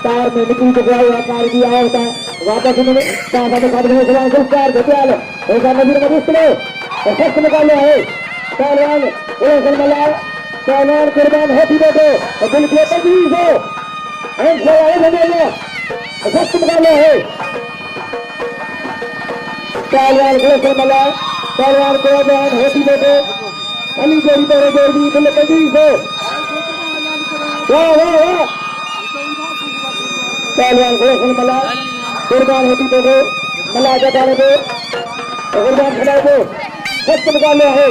तार में निकल चुका है कार की आवता वापस उन्होंने संस्कार घटियाल एक नजर में दूसरे फर्स्ट निकाले है पहलवान पहलवान कुर्बान होती बैठे दिल के तजवीज हो फर्स्ट निकाले है पहलवान पहलवान कुर्बान होती बैठे अली जोड़ी पर जोड़ी दिल के तजवीज हो वाह वाह वाह पहलवान कुर्बान होती बैठे मला जगाने दो कुर्बान खिलाए दो फर्स्ट निकाले है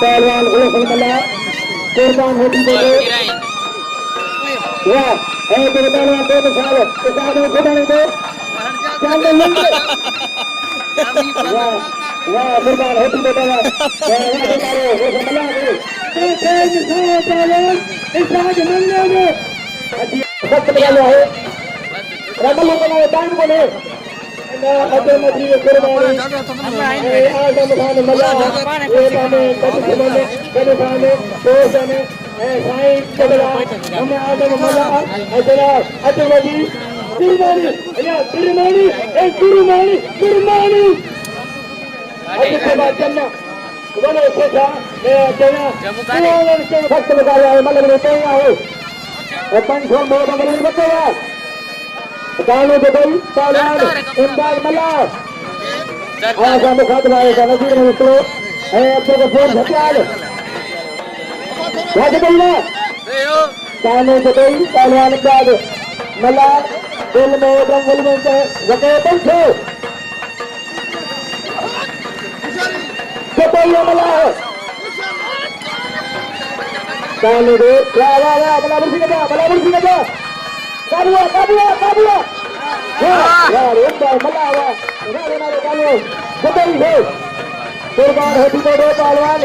पहलवान कुर्बान होती बैठे वाह पहलवान दो मिसाल में खुदाने दो वाह कुर्बान होती बैठे कुर्बान होती तो दो पहलवान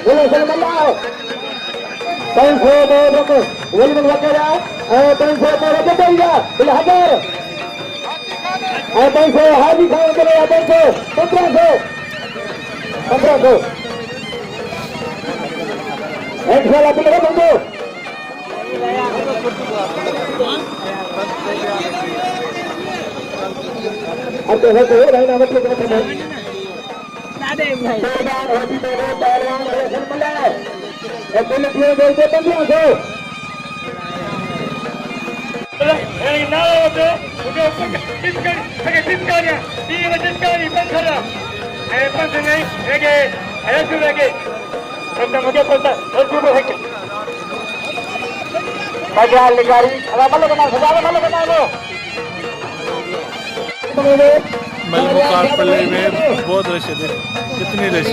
हाजी खाओ चले 1500 मुकाबले में बहुत रश है कितनी रश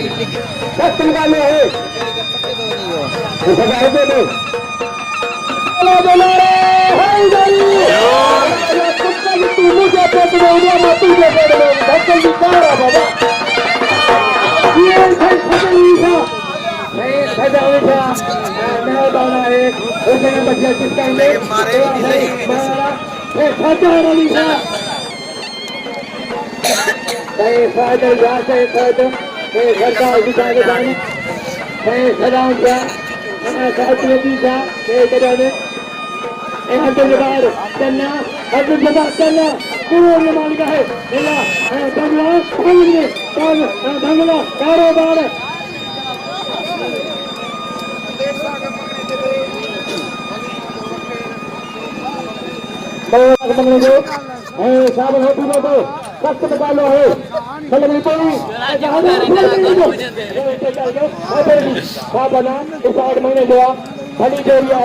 कारोबार कष्ट निकालो है इस 8 महीने जो भली जोड़िया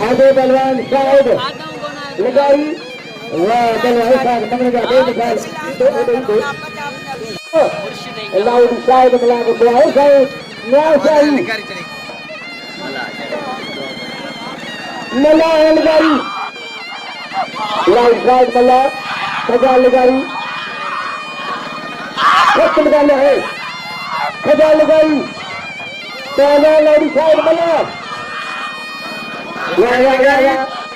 आगे बलवान शाहिद लगाई वाह बलवान शाहिद मंगने का लाउड शाहिद मिला के बुलाओ शाहिद न्याय शाहिद मला लगाई राइट साइड मल्ला खजाल लगाई फर्स्ट निकालना है खजाल लगाई पहला लाइट साइड मल्ला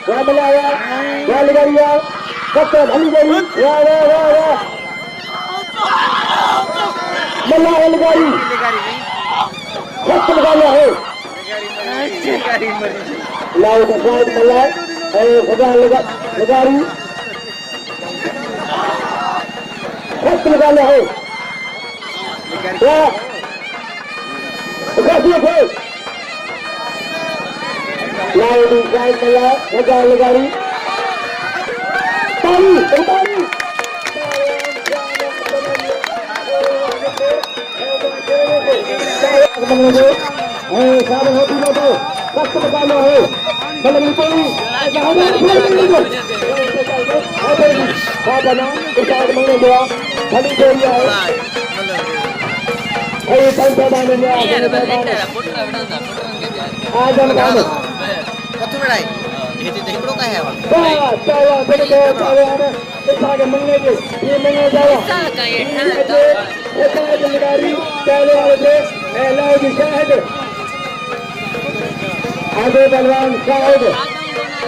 वाह मल्ला वाह लगाई यार फर्स्ट भली गई वाह वाह वाह वाह मल्ला लगाई फर्स्ट निकालना है लाइट साइड मल्ला खजाल लगाई फर्स्ट निकालना है लाइट साइड मल्ला खजाल लगाई ताली ताली होती ना तो फर्स्ट निकालना है बना मंगने गया भली जोड़िया आगे बलवान शाहिद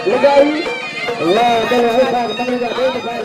लगाई वाह